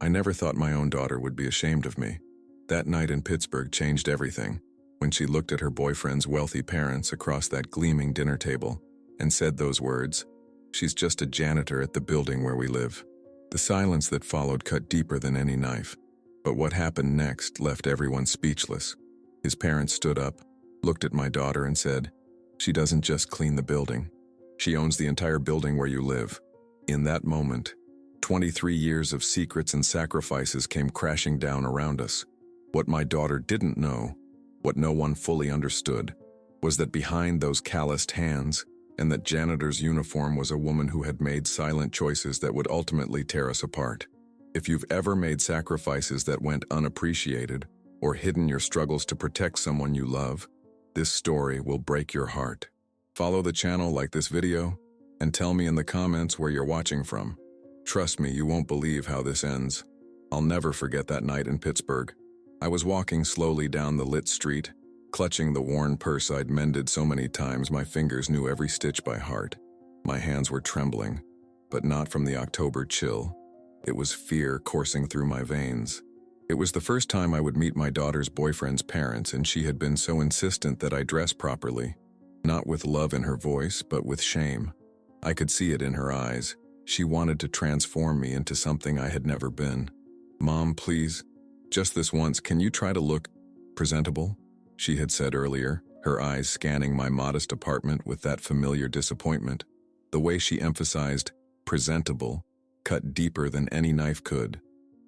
I never thought my own daughter would be ashamed of me. That night in Pittsburgh changed everything, when she looked at her boyfriend's wealthy parents across that gleaming dinner table and said those words, "She's just a janitor at the building where we live." The silence that followed cut deeper than any knife. But what happened next left everyone speechless. His parents stood up, looked at my daughter and said, "She doesn't just clean the building. She owns the entire building where you live." In that moment, 23 years of secrets and sacrifices came crashing down around us. What my daughter didn't know, what no one fully understood, was that behind those calloused hands and that janitor's uniform was a woman who had made silent choices that would ultimately tear us apart. If you've ever made sacrifices that went unappreciated or hidden your struggles to protect someone you love, this story will break your heart. Follow the channel, like this video, and tell me in the comments where you're watching from. Trust me, you won't believe how this ends. I'll never forget that night in Pittsburgh. I was walking slowly down the lit street, clutching the worn purse I'd mended so many times my fingers knew every stitch by heart. My hands were trembling, but not from the October chill. It was fear coursing through my veins. It was the first time I would meet my daughter's boyfriend's parents, and she had been so insistent that I dress properly. Not with love in her voice, but with shame. I could see it in her eyes. She wanted to transform me into something I had never been. "Mom, please, just this once, can you try to look presentable?" she had said earlier, her eyes scanning my modest apartment with that familiar disappointment. The way she emphasized presentable cut deeper than any knife could.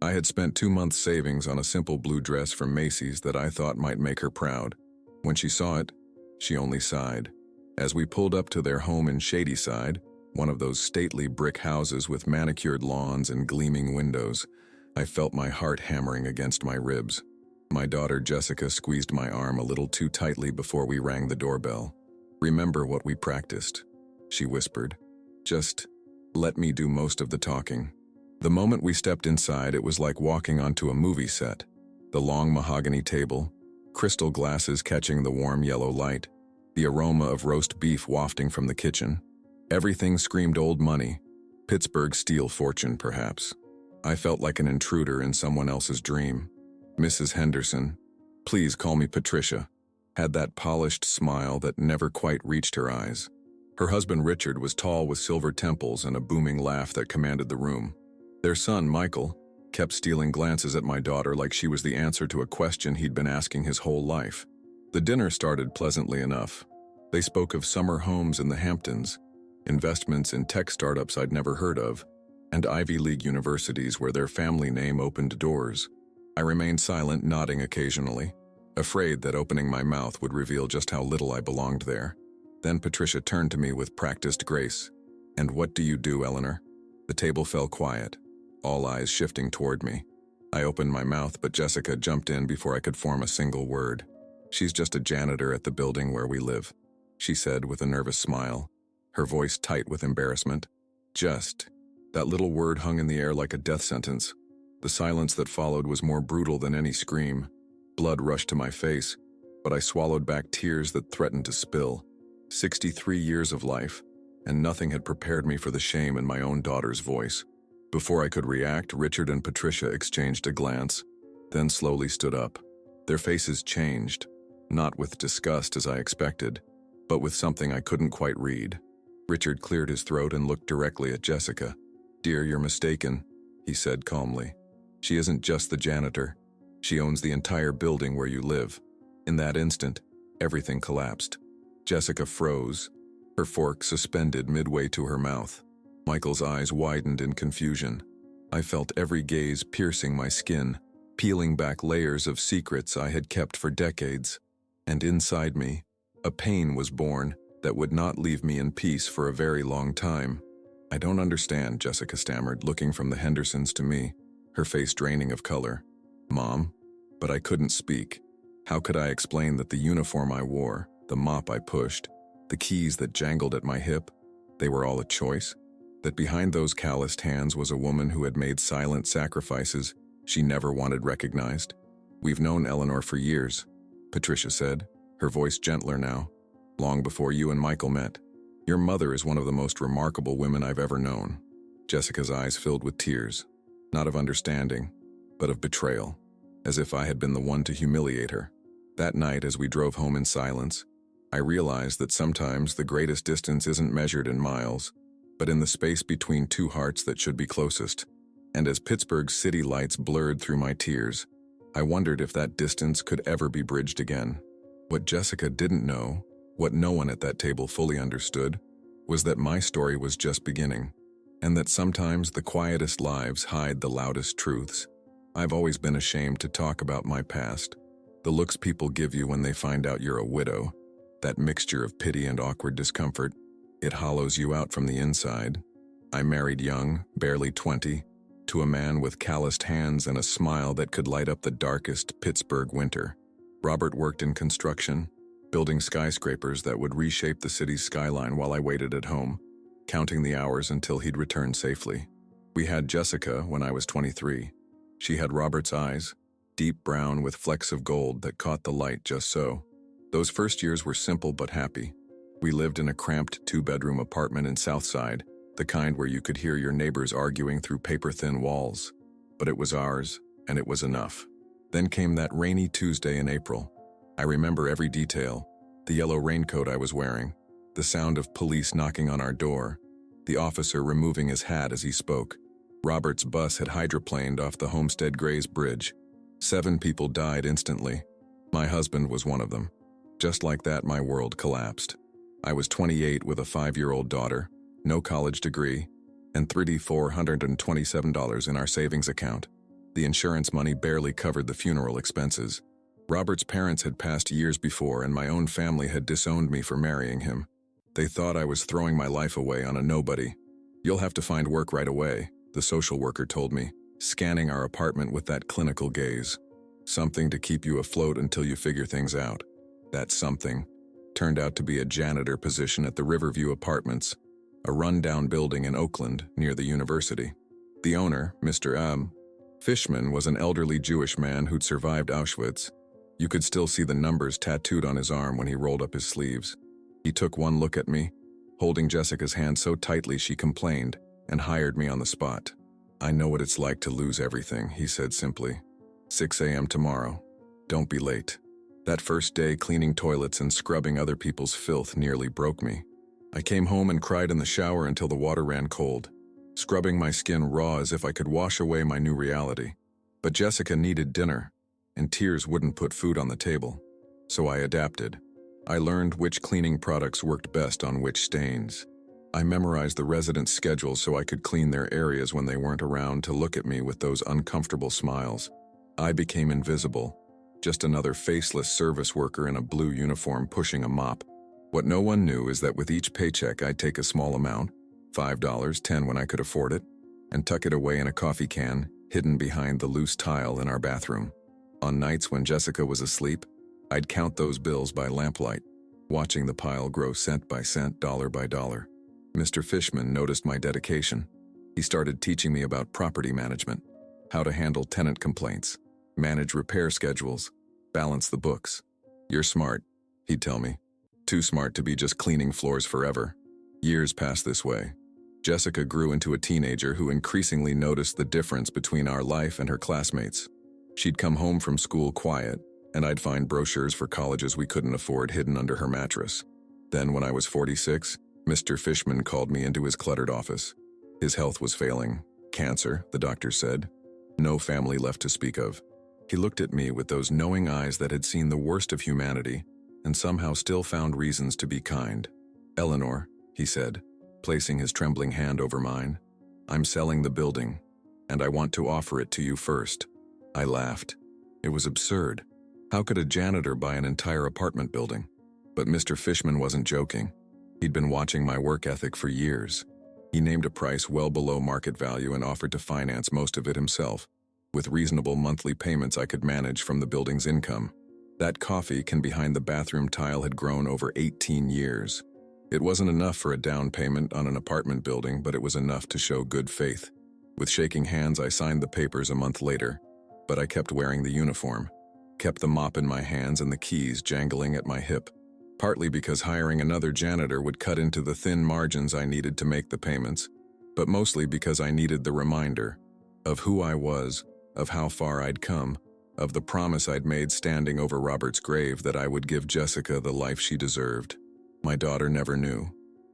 I had spent 2 months' savings on a simple blue dress from Macy's that I thought might make her proud. When she saw it, she only sighed. As we pulled up to their home in Shadyside, one of those stately brick houses with manicured lawns and gleaming windows, I felt my heart hammering against my ribs. My daughter Jessica squeezed my arm a little too tightly before we rang the doorbell. "Remember what we practiced," she whispered. "Just let me do most of the talking." The moment we stepped inside, it was like walking onto a movie set. The long mahogany table, crystal glasses catching the warm yellow light, the aroma of roast beef wafting from the kitchen. Everything screamed old money, Pittsburgh steel fortune perhaps. I felt like an intruder in someone else's dream. Mrs. Henderson, please call me Patricia, had that polished smile that never quite reached her eyes. Her husband Richard was tall with silver temples and a booming laugh that commanded the room. Their son, Michael, kept stealing glances at my daughter like she was the answer to a question he'd been asking his whole life. The dinner started pleasantly enough. They spoke of summer homes in the Hamptons, investments in tech startups I'd never heard of, and Ivy League universities where their family name opened doors. I remained silent, nodding occasionally, afraid that opening my mouth would reveal just how little I belonged there. Then Patricia turned to me with practiced grace. "And what do you do, Eleanor?" The table fell quiet, all eyes shifting toward me. I opened my mouth, but Jessica jumped in before I could form a single word. "She's just a janitor at the building where we live," she said with a nervous smile, her voice tight with embarrassment. "Just." That little word hung in the air like a death sentence. The silence that followed was more brutal than any scream. Blood rushed to my face, but I swallowed back tears that threatened to spill. 63 years of life, and nothing had prepared me for the shame in my own daughter's voice. Before I could react, Richard and Patricia exchanged a glance, then slowly stood up. Their faces changed, not with disgust as I expected, but with something I couldn't quite read. Richard cleared his throat and looked directly at Jessica. "Dear, you're mistaken," he said calmly. "She isn't just the janitor. She owns the entire building where you live." In that instant, everything collapsed. Jessica froze, her fork suspended midway to her mouth. Michael's eyes widened in confusion. I felt every gaze piercing my skin, peeling back layers of secrets I had kept for decades. And inside me, a pain was born that would not leave me in peace for a very long time. "I don't understand," Jessica stammered, looking from the Hendersons to me, her face draining of color. "Mom?" But I couldn't speak. How could I explain that the uniform I wore, the mop I pushed, the keys that jangled at my hip, they were all a choice? That behind those calloused hands was a woman who had made silent sacrifices she never wanted recognized? "We've known Eleanor for years," Patricia said, her voice gentler now. "Long before you and Michael met. Your mother is one of the most remarkable women I've ever known." Jessica's eyes filled with tears. not of understanding, but of betrayal, as if I had been the one to humiliate her. That night, as we drove home in silence, I realized that sometimes the greatest distance isn't measured in miles, but in the space between two hearts that should be closest. And as Pittsburgh's city lights blurred through my tears, I wondered if that distance could ever be bridged again. What Jessica didn't know, what no one at that table fully understood, was that my story was just beginning, and that sometimes the quietest lives hide the loudest truths. I've always been ashamed to talk about my past, the looks people give you when they find out you're a widow, that mixture of pity and awkward discomfort. It hollows you out from the inside. I married young, barely 20, to a man with calloused hands and a smile that could light up the darkest Pittsburgh winter. Robert worked in construction, building skyscrapers that would reshape the city's skyline while I waited at home, counting the hours until he'd return safely. We had Jessica when I was 23. She had Robert's eyes, deep brown with flecks of gold that caught the light just so. Those first years were simple but happy. We lived in a cramped two-bedroom apartment in Southside, the kind where you could hear your neighbors arguing through paper-thin walls. But it was ours, and it was enough. Then came that rainy Tuesday in April. I remember every detail: the yellow raincoat I was wearing, the sound of police knocking on our door, the officer removing his hat as he spoke. Robert's bus had hydroplaned off the Homestead Grays Bridge. 7 people died instantly. My husband was one of them. Just like that, my world collapsed. I was 28 with a 5-year-old daughter, no college degree, and $3,427 in our savings account. The insurance money barely covered the funeral expenses. Robert's parents had passed years before, and my own family had disowned me for marrying him. They thought I was throwing my life away on a nobody. "You'll have to find work right away," the social worker told me, scanning our apartment with that clinical gaze. "Something to keep you afloat until you figure things out." That something turned out to be a janitor position at the Riverview Apartments, a run-down building in Oakland near the university. The owner, Mr. Fishman, was an elderly Jewish man who'd survived Auschwitz. You could still see the numbers tattooed on his arm when he rolled up his sleeves. He took one look at me, holding Jessica's hand so tightly she complained, and hired me on the spot. "I know what it's like to lose everything," he said simply. 6 a.m. tomorrow. Don't be late." That first day, cleaning toilets and scrubbing other people's filth nearly broke me. I came home and cried in the shower until the water ran cold, scrubbing my skin raw as if I could wash away my new reality. But Jessica needed dinner, and tears wouldn't put food on the table. So I adapted. I learned which cleaning products worked best on which stains. I memorized the residents' schedules so I could clean their areas when they weren't around to look at me with those uncomfortable smiles. I became invisible, just another faceless service worker in a blue uniform pushing a mop. What no one knew is that with each paycheck I'd take a small amount, $5, $10 when I could afford it, and tuck it away in a coffee can hidden behind the loose tile in our bathroom. On nights when Jessica was asleep, I'd count those bills by lamplight, watching the pile grow cent by cent, dollar by dollar. Mr. Fishman noticed my dedication. He started teaching me about property management, how to handle tenant complaints, manage repair schedules, balance the books. "You're smart," he'd tell me. "Too smart to be just cleaning floors forever." Years passed this way. Jessica grew into a teenager who increasingly noticed the difference between our life and her classmates. She'd come home from school quiet, and I'd find brochures for colleges we couldn't afford hidden under her mattress. Then, when I was 46, Mr. Fishman called me into his cluttered office. His health was failing. Cancer, the doctor said. No family left to speak of. He looked at me with those knowing eyes that had seen the worst of humanity and somehow still found reasons to be kind. "Eleanor," he said, placing his trembling hand over mine, "I'm selling the building, and I want to offer it to you first." I laughed. It was absurd. How could a janitor buy an entire apartment building? But Mr. Fishman wasn't joking. He'd been watching my work ethic for years. He named a price well below market value and offered to finance most of it himself. With reasonable monthly payments I could manage from the building's income. That coffee can behind the bathroom tile had grown over 18 years. It wasn't enough for a down payment on an apartment building, but it was enough to show good faith. With shaking hands, I signed the papers a month later, but I kept wearing the uniform, kept the mop in my hands and the keys jangling at my hip, partly because hiring another janitor would cut into the thin margins I needed to make the payments, but mostly because I needed the reminder. Of who I was, of how far I'd come, of the promise I'd made standing over Robert's grave that I would give Jessica the life she deserved. My daughter never knew,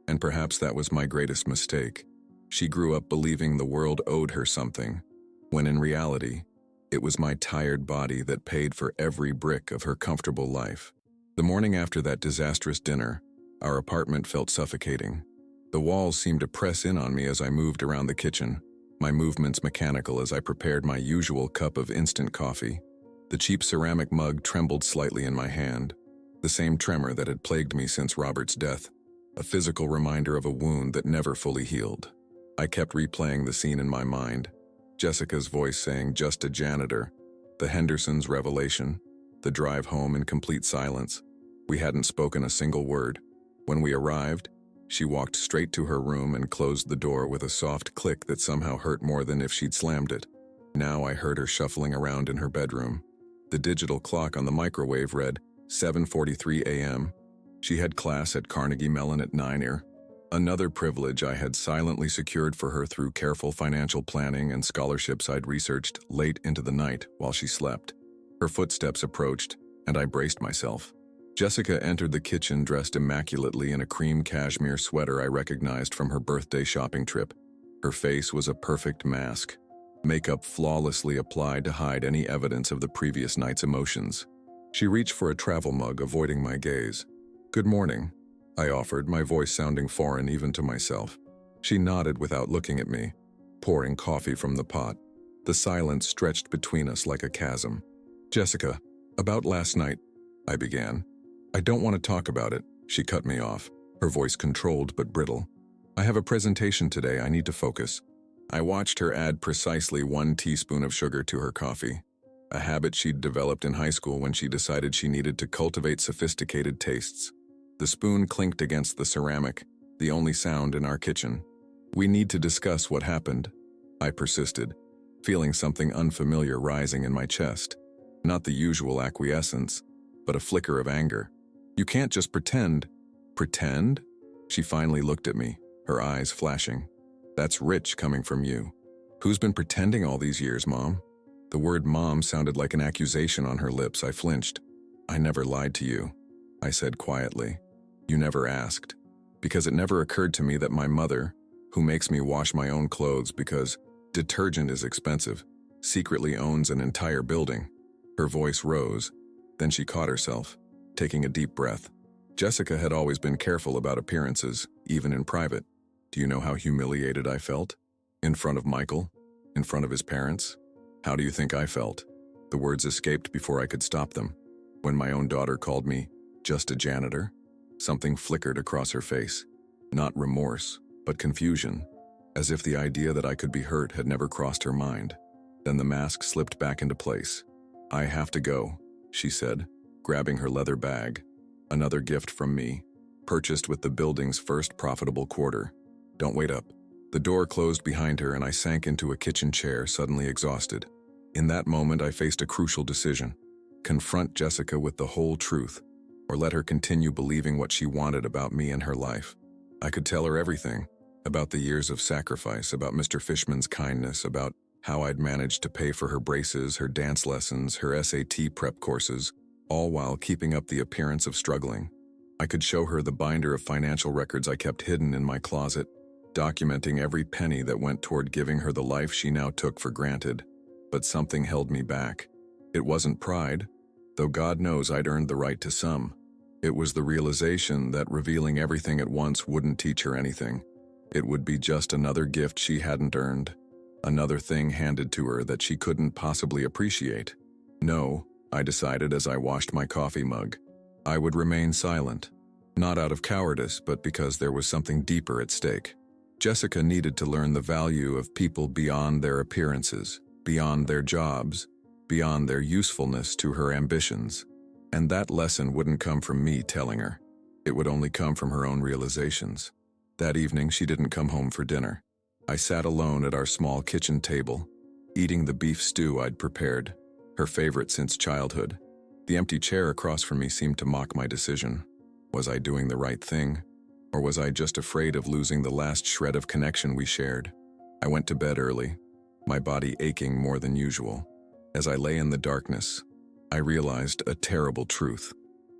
and perhaps that was my greatest mistake. She grew up believing the world owed her something, when in reality, it was my tired body that paid for every brick of her comfortable life. The morning after that disastrous dinner, our apartment felt suffocating. The walls seemed to press in on me as I moved around the kitchen, my movements mechanical as I prepared my usual cup of instant coffee. The cheap ceramic mug trembled slightly in my hand, the same tremor that had plagued me since Robert's death, a physical reminder of a wound that never fully healed. I kept replaying the scene in my mind, Jessica's voice saying, "Just a janitor," the Hendersons' revelation, the drive home in complete silence. We hadn't spoken a single word. When we arrived, she walked straight to her room and closed the door with a soft click that somehow hurt more than if she'd slammed it. Now I heard her shuffling around in her bedroom. The digital clock on the microwave read 7:43 a.m. She had class at Carnegie Mellon at 9 another privilege I had silently secured for her through careful financial planning and scholarships I'd researched late into the night while she slept. Her footsteps approached, and I braced myself. Jessica entered the kitchen dressed immaculately in a cream cashmere sweater I recognized from her birthday shopping trip. Her face was a perfect mask, makeup flawlessly applied to hide any evidence of the previous night's emotions. She reached for a travel mug, avoiding my gaze. "Good morning," I offered, my voice sounding foreign even to myself. She nodded without looking at me, pouring coffee from the pot. The silence stretched between us like a chasm. "Jessica, about last night," I began. "I don't want to talk about it," she cut me off, her voice controlled but brittle. "I have a presentation today, I need to focus." I watched her add precisely 1 teaspoon of sugar to her coffee, a habit she'd developed in high school when she decided she needed to cultivate sophisticated tastes. The spoon clinked against the ceramic, the only sound in our kitchen. "We need to discuss what happened," I persisted, feeling something unfamiliar rising in my chest. Not the usual acquiescence, but a flicker of anger. "You can't just pretend." "Pretend?" She finally looked at me, her eyes flashing. "That's rich coming from you. Who's been pretending all these years, Mom?" The word "Mom" sounded like an accusation on her lips. I flinched. "I never lied to you," I said quietly. "You never asked. Because it never occurred to me that my mother, who makes me wash my own clothes because detergent is expensive, secretly owns an entire building." Her voice rose, then she caught herself, taking a deep breath. Jessica had always been careful about appearances, even in private. Do you know how humiliated I felt? In front of Michael? In front of his parents? How do you think I felt? The words escaped before I could stop them. When my own daughter called me just a janitor, something flickered across her face. Not remorse, but confusion, as if the idea that I could be hurt had never crossed her mind. Then the mask slipped back into place. "I have to go," she said, grabbing her leather bag. "Another gift from me, purchased with the building's first profitable quarter. Don't wait up." The door closed behind her and I sank into a kitchen chair, suddenly exhausted. In that moment, I faced a crucial decision. Confront Jessica with the whole truth, or let her continue believing what she wanted about me and her life. I could tell her everything, about the years of sacrifice, about Mr. Fishman's kindness, about how I'd managed to pay for her braces, her dance lessons, her SAT prep courses, all while keeping up the appearance of struggling. I could show her the binder of financial records I kept hidden in my closet, documenting every penny that went toward giving her the life she now took for granted. But something held me back. It wasn't pride, though God knows I'd earned the right to some. It was the realization that revealing everything at once wouldn't teach her anything. It would be just another gift she hadn't earned, another thing handed to her that she couldn't possibly appreciate. No, I decided as I washed my coffee mug. I would remain silent, not out of cowardice, but because there was something deeper at stake. Jessica needed to learn the value of people beyond their appearances, beyond their jobs, beyond their usefulness to her ambitions. And that lesson wouldn't come from me telling her. It would only come from her own realizations. That evening, she didn't come home for dinner. I sat alone at our small kitchen table, eating the beef stew I'd prepared, her favorite since childhood. The empty chair across from me seemed to mock my decision. Was I doing the right thing? Or was I just afraid of losing the last shred of connection we shared? I went to bed early, my body aching more than usual. As I lay in the darkness, I realized a terrible truth.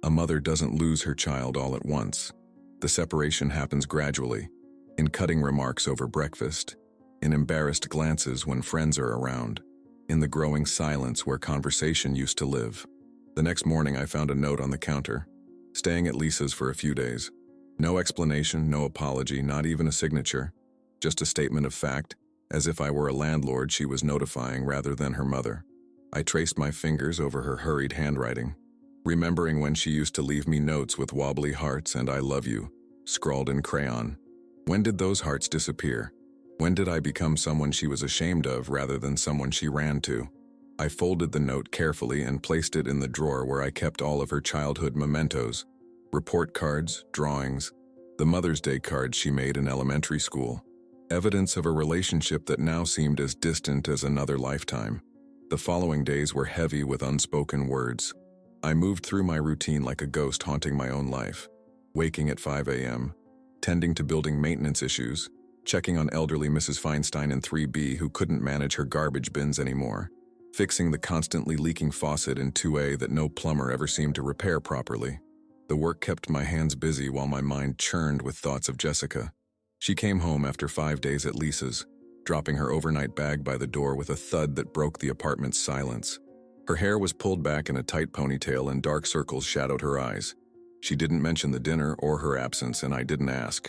A mother doesn't lose her child all at once. The separation happens gradually, in cutting remarks over breakfast, in embarrassed glances when friends are around, in the growing silence where conversation used to live. The next morning I found a note on the counter, staying at Lisa's for a few days. No explanation, no apology, not even a signature, just a statement of fact, as if I were a landlord she was notifying rather than her mother. I traced my fingers over her hurried handwriting, remembering when she used to leave me notes with wobbly hearts and "I love you" scrawled in crayon. When did those hearts disappear? When did I become someone she was ashamed of rather than someone she ran to? I folded the note carefully and placed it in the drawer where I kept all of her childhood mementos, report cards, drawings, the Mother's Day cards she made in elementary school, evidence of a relationship that now seemed as distant as another lifetime. The following days were heavy with unspoken words. I moved through my routine like a ghost haunting my own life, waking at 5 a.m., tending to building maintenance issues, checking on elderly Mrs. Feinstein in 3B who couldn't manage her garbage bins anymore, fixing the constantly leaking faucet in 2A that no plumber ever seemed to repair properly. The work kept my hands busy while my mind churned with thoughts of Jessica. She came home after 5 days at Lisa's, dropping her overnight bag by the door with a thud that broke the apartment's silence. Her hair was pulled back in a tight ponytail and dark circles shadowed her eyes. She didn't mention the dinner or her absence, and I didn't ask.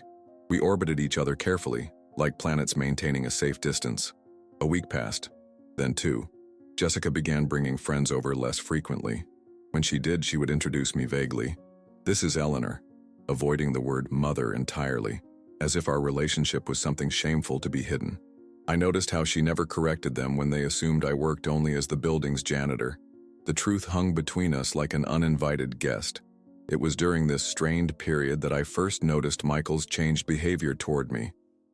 We orbited each other carefully, like planets maintaining a safe distance. A week passed, then 2. Jessica began bringing friends over less frequently. When she did, she would introduce me vaguely. "This is Eleanor," avoiding the word mother entirely, as if our relationship was something shameful to be hidden. I noticed how she never corrected them when they assumed I worked only as the building's janitor. The truth hung between us like an uninvited guest. It was during this strained period that I first noticed Michael's changed behavior toward me.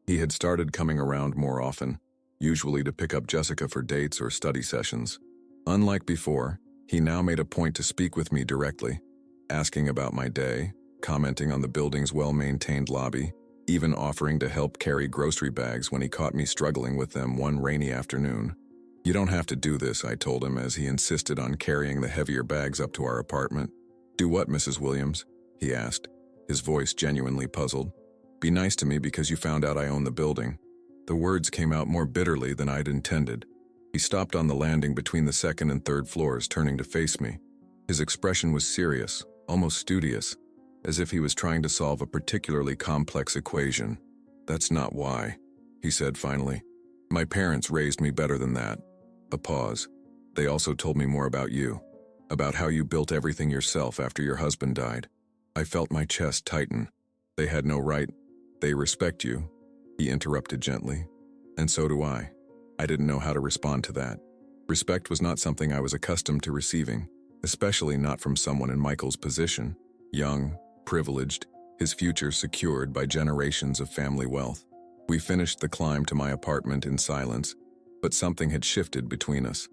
He had started coming around more often, usually to pick up Jessica for dates or study sessions. Unlike before, he now made a point to speak with me directly, asking about my day, commenting on the building's well-maintained lobby, even offering to help carry grocery bags when he caught me struggling with them one rainy afternoon. "You don't have to do this," I told him as he insisted on carrying the heavier bags up to our apartment. "Do what, Mrs. Williams?" he asked, his voice genuinely puzzled. "Be nice to me because you found out I own the building." The words came out more bitterly than I'd intended. He stopped on the landing between the second and third floors, turning to face me. His expression was serious, almost studious, as if he was trying to solve a particularly complex equation. "That's not why," he said finally. "My parents raised me better than that." A pause. "They also told me more about you, about how you built everything yourself after your husband died." I felt my chest tighten. "They had no right. They respect you," he interrupted gently. "And so do I." I didn't know how to respond to that. Respect was not something I was accustomed to receiving, especially not from someone in Michael's position, young, privileged, his future secured by generations of family wealth. We finished the climb to my apartment in silence, but something had shifted between us.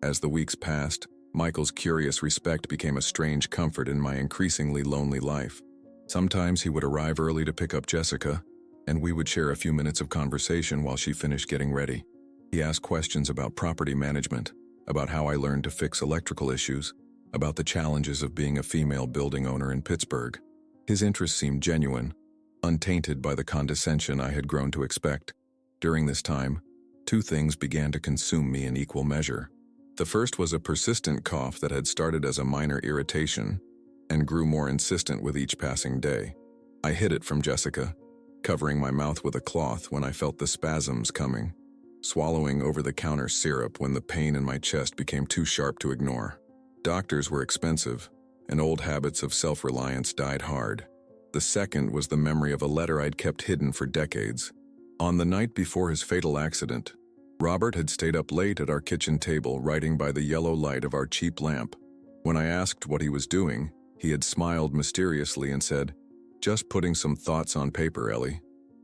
As the weeks passed, Michael's curious respect became a strange comfort in my increasingly lonely life. Sometimes he would arrive early to pick up Jessica, and we would share a few minutes of conversation while she finished getting ready. He asked questions about property management, about how I learned to fix electrical issues, about the challenges of being a female building owner in Pittsburgh. His interest seemed genuine, untainted by the condescension I had grown to expect. During this time, 2 things began to consume me in equal measure. The first was a persistent cough that had started as a minor irritation and grew more insistent with each passing day. I hid it from Jessica, covering my mouth with a cloth when I felt the spasms coming, swallowing over-the-counter syrup when the pain in my chest became too sharp to ignore. Doctors were expensive, and old habits of self-reliance died hard. The second was the memory of a letter I'd kept hidden for decades. On the night before his fatal accident, Robert had stayed up late at our kitchen table writing by the yellow light of our cheap lamp. When I asked what he was doing, he had smiled mysteriously and said, "Just putting some thoughts on paper, Ellie.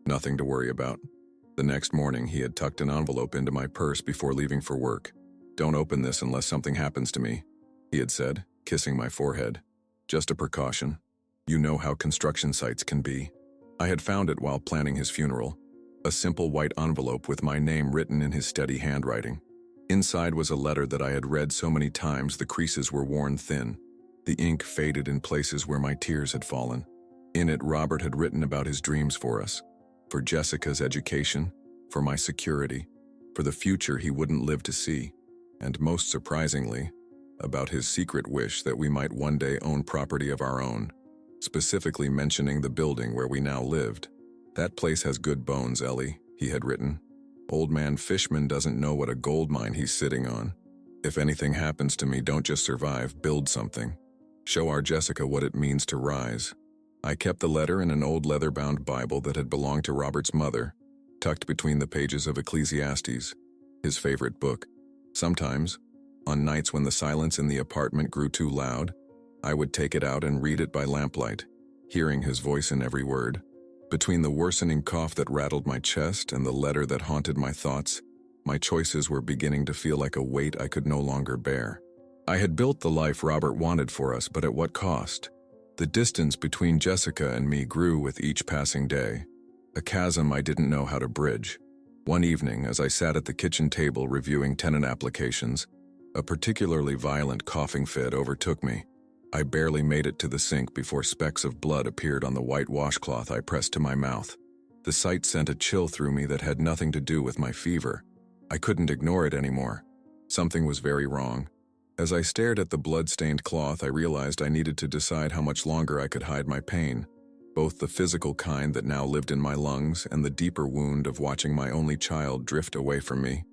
Nothing to worry about." The next morning, he had tucked an envelope into my purse before leaving for work. "Don't open this unless something happens to me," he had said, kissing my forehead. "Just a precaution. You know how construction sites can be." I had found it while planning his funeral. A simple white envelope with my name written in his steady handwriting. Inside was a letter that I had read so many times the creases were worn thin. The ink faded in places where my tears had fallen. In it, Robert had written about his dreams for us. For Jessica's education, for my security, for the future he wouldn't live to see, and most surprisingly, about his secret wish that we might one day own property of our own, specifically mentioning the building where we now lived. "That place has good bones, Ellie," he had written. "Old man Fishman doesn't know what a gold mine he's sitting on. If anything happens to me, don't just survive, build something. Show our Jessica what it means to rise." I kept the letter in an old leather-bound Bible that had belonged to Robert's mother, tucked between the pages of Ecclesiastes, his favorite book. Sometimes, on nights when the silence in the apartment grew too loud, I would take it out and read it by lamplight, hearing his voice in every word. Between the worsening cough that rattled my chest and the letter that haunted my thoughts, my choices were beginning to feel like a weight I could no longer bear. I had built the life Robert wanted for us, but at what cost? The distance between Jessica and me grew with each passing day, a chasm I didn't know how to bridge. One evening, as I sat at the kitchen table reviewing tenant applications, a particularly violent coughing fit overtook me. I barely made it to the sink before specks of blood appeared on the white washcloth I pressed to my mouth. The sight sent a chill through me that had nothing to do with my fever. I couldn't ignore it anymore. Something was very wrong. As I stared at the blood-stained cloth, I realized I needed to decide how much longer I could hide my pain, both the physical kind that now lived in my lungs and the deeper wound of watching my only child drift away from me,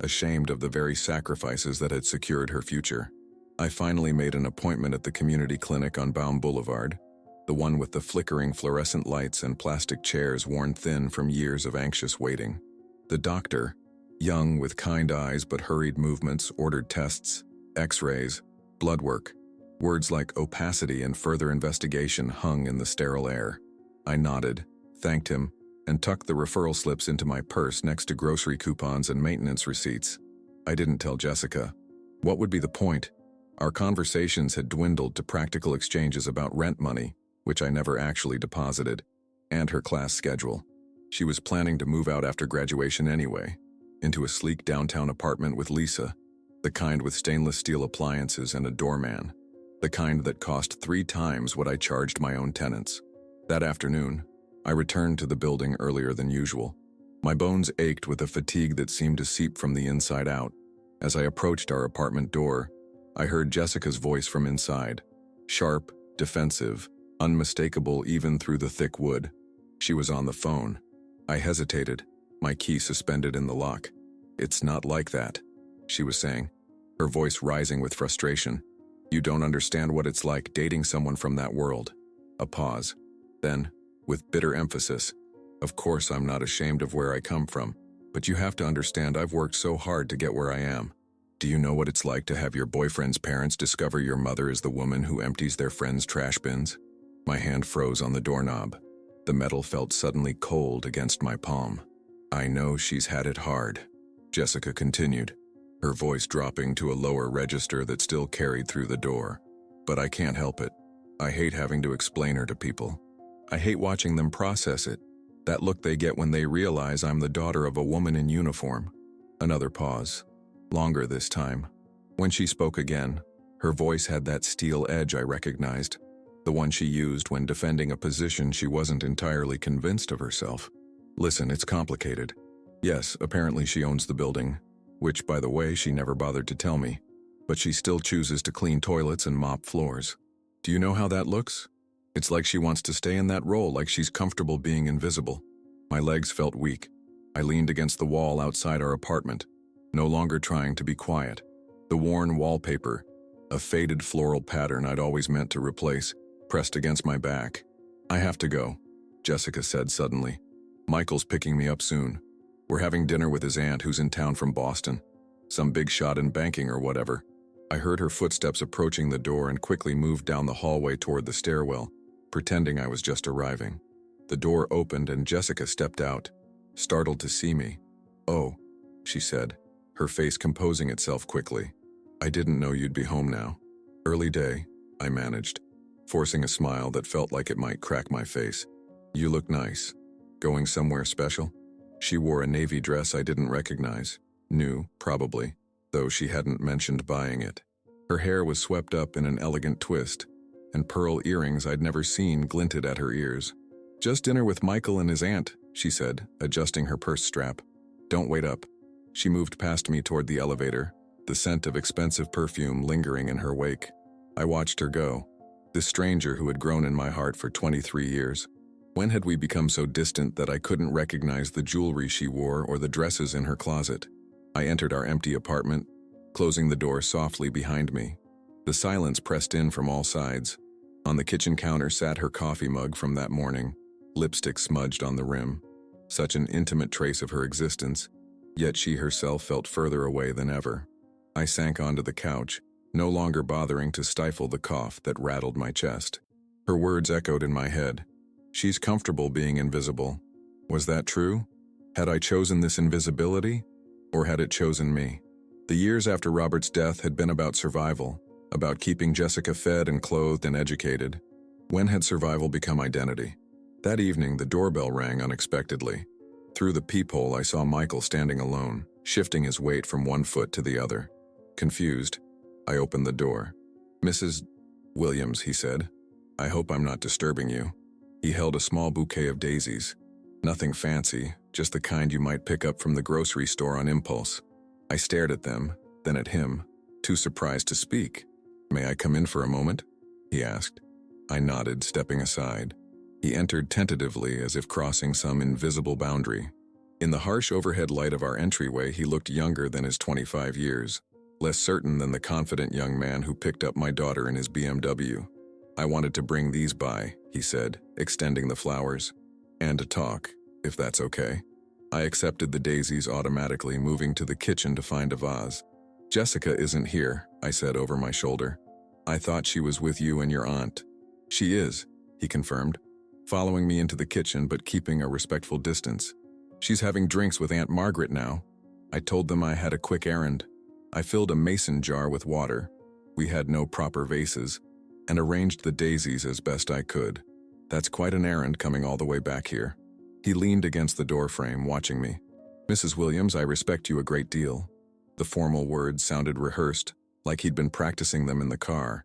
ashamed of the very sacrifices that had secured her future. I finally made an appointment at the community clinic on Baum Boulevard, the one with the flickering fluorescent lights and plastic chairs worn thin from years of anxious waiting. The doctor, young with kind eyes but hurried movements, ordered tests, X-rays, blood work. Words like opacity and further investigation hung in the sterile air. I nodded, thanked him, and tucked the referral slips into my purse next to grocery coupons and maintenance receipts. I didn't tell Jessica. What would be the point? Our conversations had dwindled to practical exchanges about rent money, which I never actually deposited, and her class schedule. She was planning to move out after graduation anyway, into a sleek downtown apartment with Lisa, the kind with stainless steel appliances and a doorman, the kind that cost 3 times what I charged my own tenants. That afternoon, I returned to the building earlier than usual. My bones ached with a fatigue that seemed to seep from the inside out. As I approached our apartment door, I heard Jessica's voice from inside, sharp, defensive, unmistakable even through the thick wood. She was on the phone. I hesitated, my key suspended in the lock. "It's not like that," she was saying, her voice rising with frustration. "You don't understand what it's like dating someone from that world." A pause. Then, with bitter emphasis, "Of course I'm not ashamed of where I come from, but you have to understand I've worked so hard to get where I am. Do you know what it's like to have your boyfriend's parents discover your mother is the woman who empties their friends' trash bins?" My hand froze on the doorknob. The metal felt suddenly cold against my palm. "I know she's had it hard," Jessica continued, her voice dropping to a lower register that still carried through the door. "But I can't help it. I hate having to explain her to people. I hate watching them process it. That look they get when they realize I'm the daughter of a woman in uniform." Another pause. Longer this time. When she spoke again, her voice had that steel edge I recognized, the one she used when defending a position she wasn't entirely convinced of herself. "Listen, it's complicated. Yes, apparently she owns the building, which, by the way, she never bothered to tell me, but she still chooses to clean toilets and mop floors. Do you know how that looks? It's like she wants to stay in that role, like she's comfortable being invisible." My legs felt weak. I leaned against the wall outside our apartment, no longer trying to be quiet. The worn wallpaper, a faded floral pattern I'd always meant to replace, pressed against my back. "I have to go," Jessica said suddenly. "Michael's picking me up soon. We're having dinner with his aunt who's in town from Boston. Some big shot in banking or whatever." I heard her footsteps approaching the door and quickly moved down the hallway toward the stairwell, pretending I was just arriving. The door opened and Jessica stepped out, startled to see me. "Oh," she said, her face composing itself quickly. "I didn't know you'd be home now." "Early day," I managed, forcing a smile that felt like it might crack my face. "You look nice. Going somewhere special?" She wore a navy dress I didn't recognize. New, probably, though she hadn't mentioned buying it. Her hair was swept up in an elegant twist, and pearl earrings I'd never seen glinted at her ears. "Just dinner with Michael and his aunt," she said, adjusting her purse strap. "Don't wait up." She moved past me toward the elevator, the scent of expensive perfume lingering in her wake. I watched her go, this stranger who had grown in my heart for 23 years. When had we become so distant that I couldn't recognize the jewelry she wore or the dresses in her closet? I entered our empty apartment, closing the door softly behind me. The silence pressed in from all sides. On the kitchen counter sat her coffee mug from that morning, lipstick smudged on the rim. Such an intimate trace of her existence, yet she herself felt further away than ever. I sank onto the couch, no longer bothering to stifle the cough that rattled my chest. Her words echoed in my head. "She's comfortable being invisible." Was that true? Had I chosen this invisibility? Or had it chosen me? The years after Robert's death had been about survival, about keeping Jessica fed and clothed and educated. When had survival become identity? That evening, the doorbell rang unexpectedly. Through the peephole, I saw Michael standing alone, shifting his weight from one foot to the other. Confused, I opened the door. "Mrs. Williams," he said. "I hope I'm not disturbing you." He held a small bouquet of daisies. Nothing fancy, just the kind you might pick up from the grocery store on impulse. I stared at them, then at him, too surprised to speak. "May I come in for a moment?" he asked. I nodded, stepping aside. He entered tentatively, as if crossing some invisible boundary. In the harsh overhead light of our entryway, he looked younger than his 25 years, less certain than the confident young man who picked up my daughter in his BMW. "I wanted to bring these by," he said, extending the flowers. "And to talk, if that's okay." I accepted the daisies automatically, moving to the kitchen to find a vase. "Jessica isn't here," I said over my shoulder. "I thought she was with you and your aunt." "She is," he confirmed, following me into the kitchen but keeping a respectful distance. "She's having drinks with Aunt Margaret now." I told them I had a quick errand. I filled a mason jar with water. We had no proper vases, and arranged the daisies as best I could. "That's quite an errand coming all the way back here." He leaned against the doorframe, watching me. "Mrs. Williams, I respect you a great deal." The formal words sounded rehearsed, like he'd been practicing them in the car.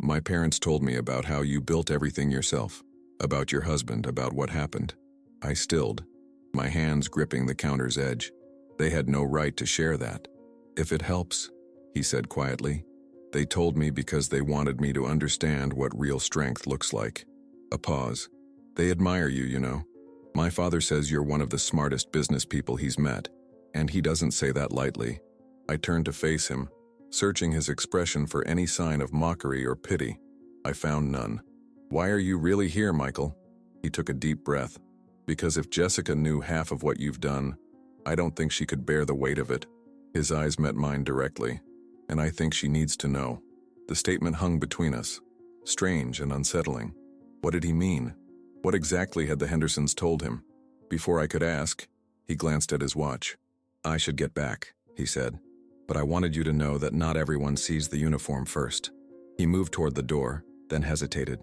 "My parents told me about how you built everything yourself, about your husband, about what happened." I stilled, my hands gripping the counter's edge. "They had no right to share that." "If it helps," he said quietly. "They told me because they wanted me to understand what real strength looks like." A pause. "They admire you, you know. My father says you're one of the smartest business people he's met, and he doesn't say that lightly." I turned to face him, searching his expression for any sign of mockery or pity. I found none. "Why are you really here, Michael?" He took a deep breath. "Because if Jessica knew half of what you've done, I don't think she could bear the weight of it." His eyes met mine directly. "And I think she needs to know." The statement hung between us, strange and unsettling. What did he mean? What exactly had the Hendersons told him? Before I could ask, he glanced at his watch. "I should get back," he said. "But I wanted you to know that not everyone sees the uniform first." He moved toward the door, then hesitated.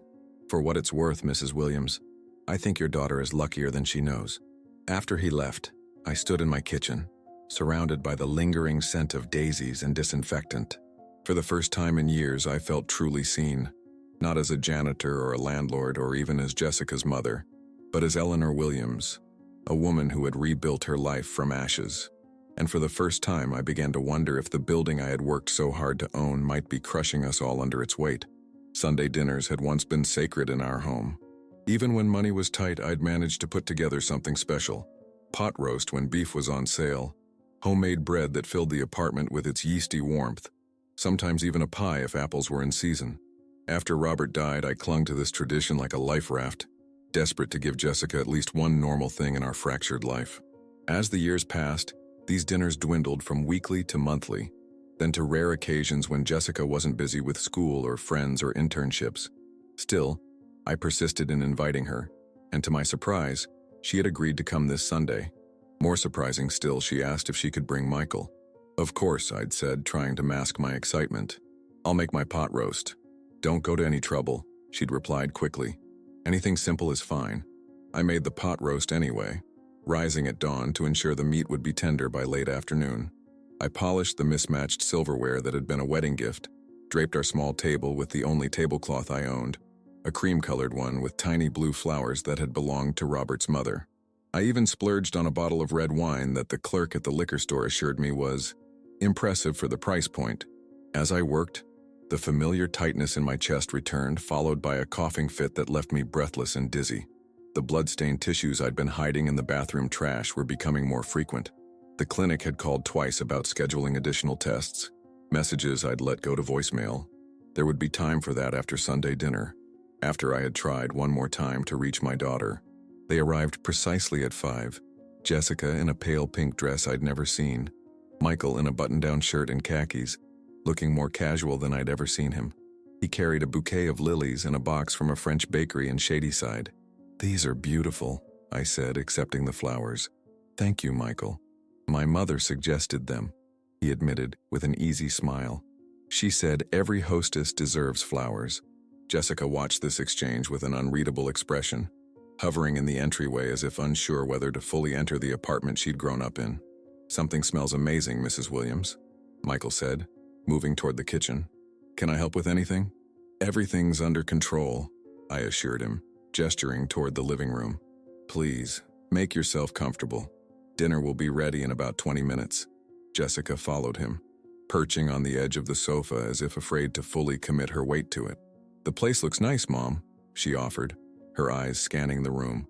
"For what it's worth, Mrs. Williams, I think your daughter is luckier than she knows." After he left, I stood in my kitchen, surrounded by the lingering scent of daisies and disinfectant. For the first time in years, I felt truly seen, not as a janitor or a landlord or even as Jessica's mother, but as Eleanor Williams, a woman who had rebuilt her life from ashes. And for the first time, I began to wonder if the building I had worked so hard to own might be crushing us all under its weight. Sunday dinners had once been sacred in our home. Even when money was tight, I'd managed to put together something special. Pot roast when beef was on sale, homemade bread that filled the apartment with its yeasty warmth, sometimes even a pie if apples were in season. After Robert died, I clung to this tradition like a life raft, desperate to give Jessica at least one normal thing in our fractured life. As the years passed, these dinners dwindled from weekly to monthly, then to rare occasions when Jessica wasn't busy with school or friends or internships. Still, I persisted in inviting her, and to my surprise, she had agreed to come this Sunday. More surprising still, she asked if she could bring Michael. "Of course," I'd said, trying to mask my excitement. "I'll make my pot roast." "Don't go to any trouble," she'd replied quickly. "Anything simple is fine." I made the pot roast anyway. rising at dawn to ensure the meat would be tender by late afternoon. I polished the mismatched silverware that had been a wedding gift, draped our small table with the only tablecloth I owned, a cream-colored one with tiny blue flowers that had belonged to Robert's mother. I even splurged on a bottle of red wine that the clerk at the liquor store assured me was impressive for the price point. As I worked, the familiar tightness in my chest returned, followed by a coughing fit that left me breathless and dizzy. The blood-stained tissues I'd been hiding in the bathroom trash were becoming more frequent. The clinic had called twice about scheduling additional tests, messages I'd let go to voicemail. There would be time for that after Sunday dinner, after I had tried one more time to reach my daughter. They arrived precisely at 5, Jessica in a pale pink dress I'd never seen, Michael in a button-down shirt and khakis, looking more casual than I'd ever seen him. He carried a bouquet of lilies and a box from a French bakery in Shadyside. "These are beautiful," I said, accepting the flowers. "Thank you, Michael." "My mother suggested them," he admitted with an easy smile. "She said every hostess deserves flowers." Jessica watched this exchange with an unreadable expression, hovering in the entryway as if unsure whether to fully enter the apartment she'd grown up in. "Something smells amazing, Mrs. Williams," Michael said, moving toward the kitchen. "Can I help with anything?" "Everything's under control," I assured him, gesturing toward the living room. "Please, make yourself comfortable. Dinner will be ready in about 20 minutes. Jessica followed him, perching on the edge of the sofa as if afraid to fully commit her weight to it. "The place looks nice, Mom," she offered, her eyes scanning the room.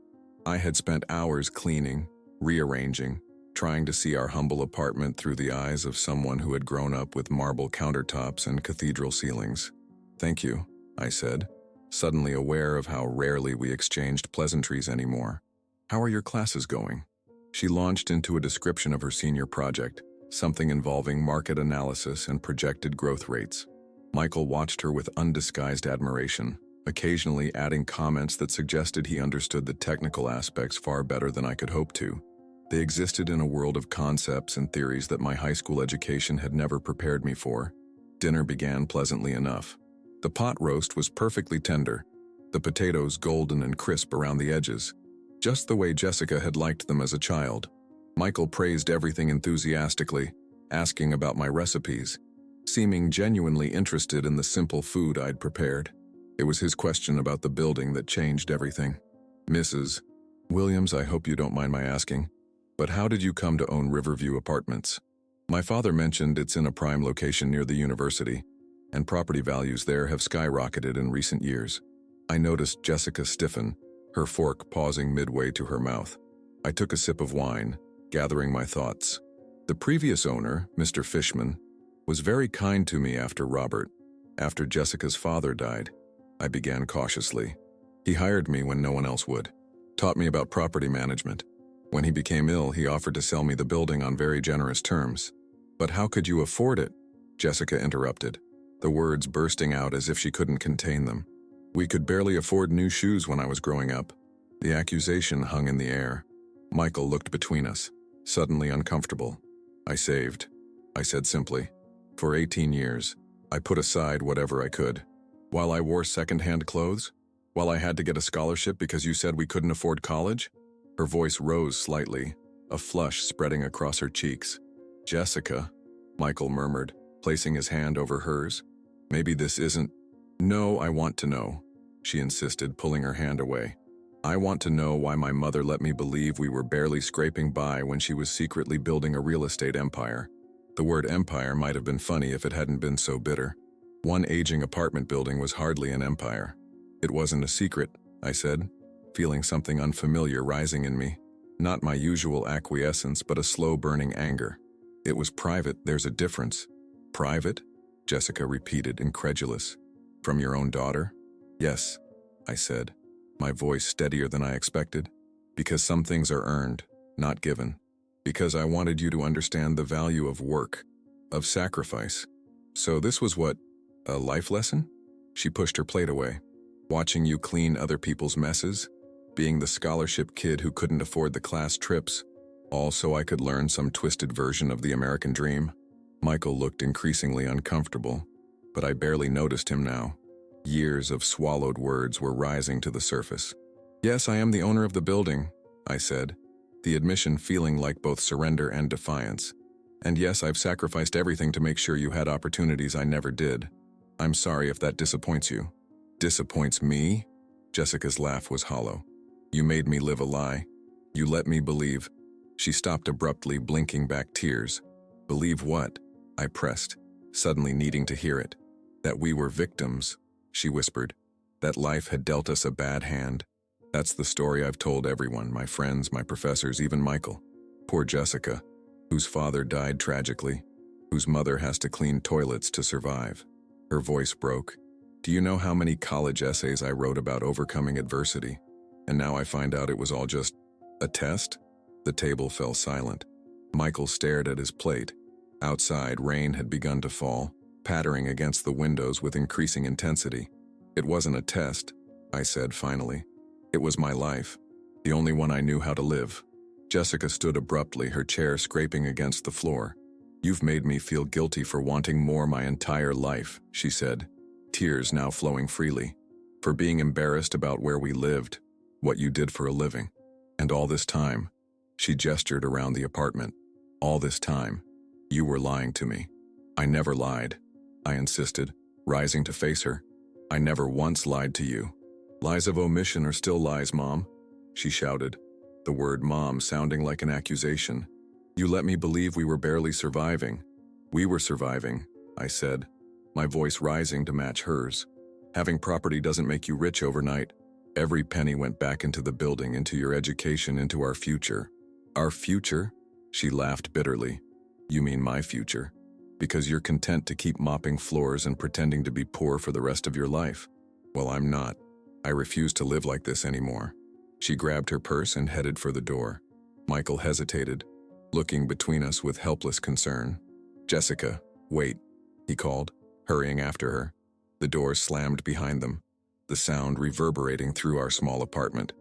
I had spent hours cleaning, rearranging, trying to see our humble apartment through the eyes of someone who had grown up with marble countertops and cathedral ceilings. "Thank you," I said, suddenly aware of how rarely we exchanged pleasantries anymore. "How are your classes going?" She launched into a description of her senior project, something involving market analysis and projected growth rates. Michael watched her with undisguised admiration, occasionally adding comments that suggested he understood the technical aspects far better than I could hope to. They existed in a world of concepts and theories that my high school education had never prepared me for. Dinner began pleasantly enough. The pot roast was perfectly tender, the potatoes golden and crisp around the edges, just the way Jessica had liked them as a child. Michael praised everything enthusiastically, asking about my recipes, seeming genuinely interested in the simple food I'd prepared. It was his question about the building that changed everything. "Mrs. Williams, I hope you don't mind my asking, but how did you come to own Riverview Apartments?" "My father mentioned it's in a prime location near the university, and property values there have skyrocketed in recent years." I noticed Jessica stiffen, her fork pausing midway to her mouth. I took a sip of wine, gathering my thoughts. "The previous owner, Mr. Fishman, was very kind to me after Jessica's father died," I began cautiously. "He hired me when no one else would, taught me about property management. When he became ill, he offered to sell me the building on very generous terms." "But how could you afford it?" Jessica interrupted, the words bursting out as if she couldn't contain them. "We could barely afford new shoes when I was growing up." The accusation hung in the air. Michael looked between us, suddenly uncomfortable. "I saved," I said simply. "For 18 years, I put aside whatever I could. While I wore second-hand clothes? While I had to get a scholarship because you said we couldn't afford college?" Her voice rose slightly, a flush spreading across her cheeks. "Jessica," Michael murmured, placing his hand over hers. "Maybe this isn't—" "No, I want to know," she insisted, pulling her hand away. "I want to know why my mother let me believe we were barely scraping by when she was secretly building a real estate empire." The word empire might have been funny if it hadn't been so bitter. One aging apartment building was hardly an empire. "It wasn't a secret," I said, feeling something unfamiliar rising in me. Not my usual acquiescence, but a slow-burning anger. "It was private, there's a difference." "Private?" Jessica repeated, incredulous. "From your own daughter?" "Yes," I said, my voice steadier than I expected. "Because some things are earned, not given. Because I wanted you to understand the value of work, of sacrifice." "So this was what, a life lesson?" She pushed her plate away. "Watching you clean other people's messes? Being the scholarship kid who couldn't afford the class trips? All so I could learn some twisted version of the American dream?" Michael looked increasingly uncomfortable, but I barely noticed him now. Years of swallowed words were rising to the surface. "Yes, I am the owner of the building," I said, the admission feeling like both surrender and defiance. And yes, I've sacrificed everything to make sure you had opportunities I never did. I'm sorry if that disappoints you. Disappoints me? Jessica's laugh was hollow. You made me live a lie. You let me believe. She stopped abruptly, blinking back tears. Believe what? I pressed, suddenly needing to hear it. That we were victims, she whispered. That life had dealt us a bad hand. That's the story I've told everyone, my friends, my professors, even Michael. Poor Jessica, whose father died tragically, whose mother has to clean toilets to survive. Her voice broke. Do you know how many college essays I wrote about overcoming adversity? And now I find out it was all just a test? The table fell silent. Michael stared at his plate. Outside, rain had begun to fall, pattering against the windows with increasing intensity. It wasn't a test, I said finally. It was my life, the only one I knew how to live. Jessica stood abruptly, her chair scraping against the floor. You've made me feel guilty for wanting more my entire life, she said, tears now flowing freely. For being embarrassed about where we lived, what you did for a living. And all this time, she gestured around the apartment. All this time, you were lying to me. I never lied, I insisted, rising to face her. I never once lied to you. Lies of omission are still lies, Mom, she shouted, the word mom sounding like an accusation. You let me believe we were barely surviving. We were surviving, I said, my voice rising to match hers. Having property doesn't make you rich overnight. Every penny went back into the building, into your education, into our future. Our future? She laughed bitterly. You mean my future? Because you're content to keep mopping floors and pretending to be poor for the rest of your life. Well, I'm not. I refuse to live like this anymore. She grabbed her purse and headed for the door. Michael hesitated, looking between us with helpless concern. Jessica, wait, he called, hurrying after her. The door slammed behind them, the sound reverberating through our small apartment.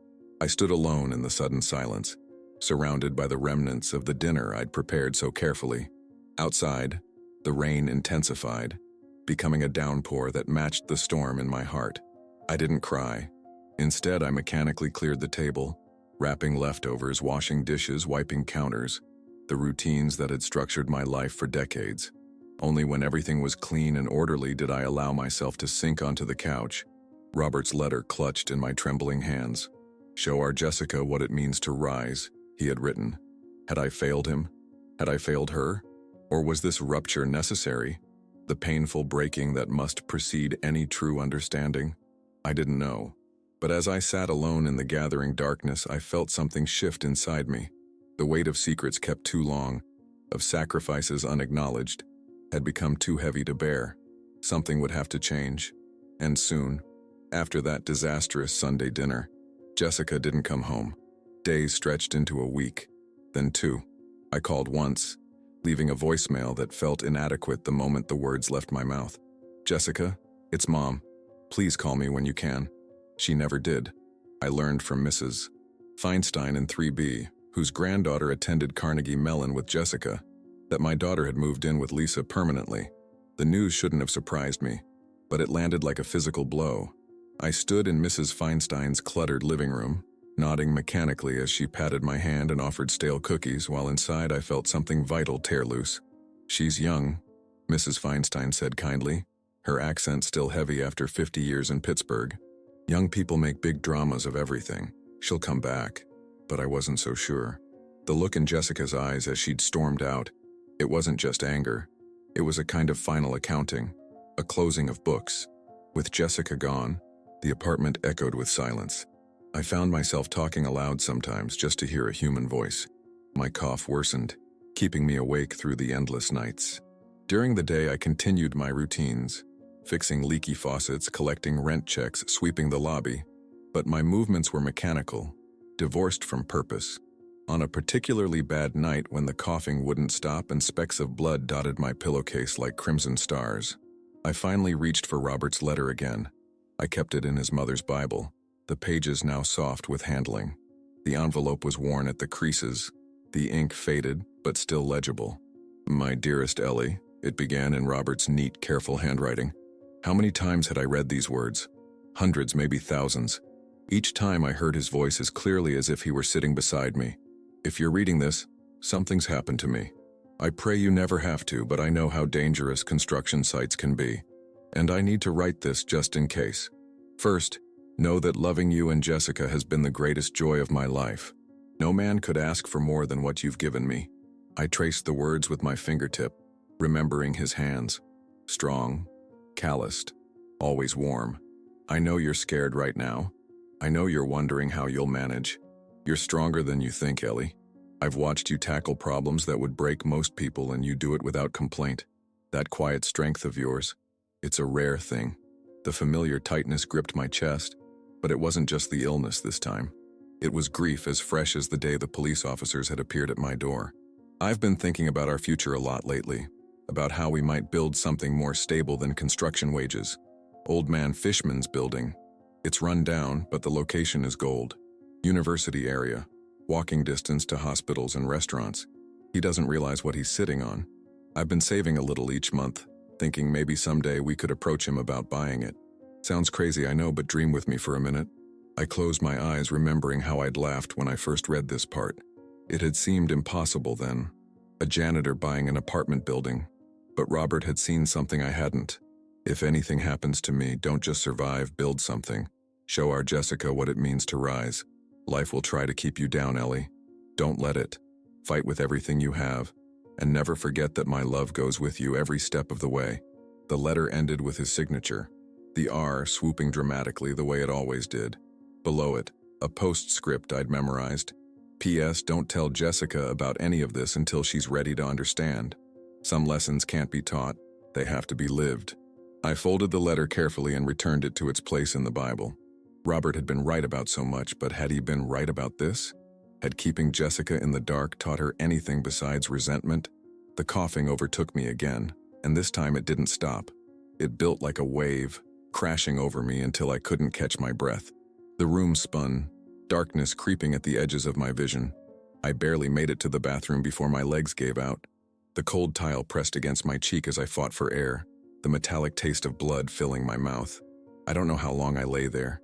I stood alone in the sudden silence, surrounded by the remnants of the dinner I'd prepared so carefully. Outside, the rain intensified, becoming a downpour that matched the storm in my heart. I didn't cry. Instead, I mechanically cleared the table, wrapping leftovers, washing dishes, wiping counters, the routines that had structured my life for decades. Only when everything was clean and orderly did I allow myself to sink onto the couch, Robert's letter clutched in my trembling hands. Show our Jessica what it means to rise, he had written. Had I failed him? Had I failed her? Or was this rupture necessary? The painful breaking that must precede any true understanding? I didn't know. But as I sat alone in the gathering darkness, I felt something shift inside me. The weight of secrets kept too long, of sacrifices unacknowledged, had become too heavy to bear. Something would have to change. And soon. After that disastrous Sunday dinner, Jessica didn't come home. Days stretched into a week, then 2. I called once, leaving a voicemail that felt inadequate the moment the words left my mouth. Jessica, it's Mom. Please call me when you can. She never did. I learned from Mrs. Feinstein in 3B, whose granddaughter attended Carnegie Mellon with Jessica, that my daughter had moved in with Lisa permanently. The news shouldn't have surprised me, but it landed like a physical blow. I stood in Mrs. Feinstein's cluttered living room, nodding mechanically as she patted my hand and offered stale cookies, while inside I felt something vital tear loose. She's young, Mrs. Feinstein said kindly, her accent still heavy after 50 years in Pittsburgh. Young people make big dramas of everything. She'll come back. But I wasn't so sure. The look in Jessica's eyes as she'd stormed out, it wasn't just anger. It was a kind of final accounting, a closing of books. With Jessica gone, the apartment echoed with silence. I found myself talking aloud sometimes just to hear a human voice. My cough worsened, keeping me awake through the endless nights. During the day, I continued my routines, fixing leaky faucets, collecting rent checks, sweeping the lobby. But my movements were mechanical, divorced from purpose. On a particularly bad night when the coughing wouldn't stop and specks of blood dotted my pillowcase like crimson stars, I finally reached for Robert's letter again. I kept it in his mother's Bible, the pages now soft with handling. The envelope was worn at the creases, the ink faded but still legible. My dearest Ellie, it began in Robert's neat, careful handwriting. How many times had I read these words? Hundreds, maybe thousands. Each time I heard his voice as clearly as if he were sitting beside me. If you're reading this, something's happened to me. I pray you never have to, but I know how dangerous construction sites can be. And I need to write this just in case. First, know that loving you and Jessica has been the greatest joy of my life. No man could ask for more than what you've given me. I traced the words with my fingertip, remembering his hands. Strong, calloused, always warm. I know you're scared right now. I know you're wondering how you'll manage. You're stronger than you think, Ellie. I've watched you tackle problems that would break most people, and you do it without complaint. That quiet strength of yours, it's a rare thing. The familiar tightness gripped my chest, but it wasn't just the illness this time. It was grief as fresh as the day the police officers had appeared at my door. I've been thinking about our future a lot lately, about how we might build something more stable than construction wages. Old Man Fishman's building. It's run down, but the location is gold. University area, walking distance to hospitals and restaurants. He doesn't realize what he's sitting on. I've been saving a little each month, thinking maybe someday we could approach him about buying it. Sounds crazy, I know, but dream with me for a minute. I closed my eyes, remembering how I'd laughed when I first read this part. It had seemed impossible then. A janitor buying an apartment building. But Robert had seen something I hadn't. If anything happens to me, don't just survive, build something. Show our Jessica what it means to rise. Life will try to keep you down, Ellie. Don't let it. Fight with everything you have. And never forget that my love goes with you every step of the way. The letter ended with his signature, the R swooping dramatically the way it always did. Below it, a postscript I'd memorized. P.S. Don't tell Jessica about any of this until she's ready to understand. Some lessons can't be taught, they have to be lived. I folded the letter carefully and returned it to its place in the Bible. Robert had been right about so much, but had he been right about this? Had keeping Jessica in the dark taught her anything besides resentment? The coughing overtook me again, and this time it didn't stop. It built like a wave, crashing over me until I couldn't catch my breath. The room spun, darkness creeping at the edges of my vision. I barely made it to the bathroom before my legs gave out. The cold tile pressed against my cheek as I fought for air, the metallic taste of blood filling my mouth. I don't know how long I lay there.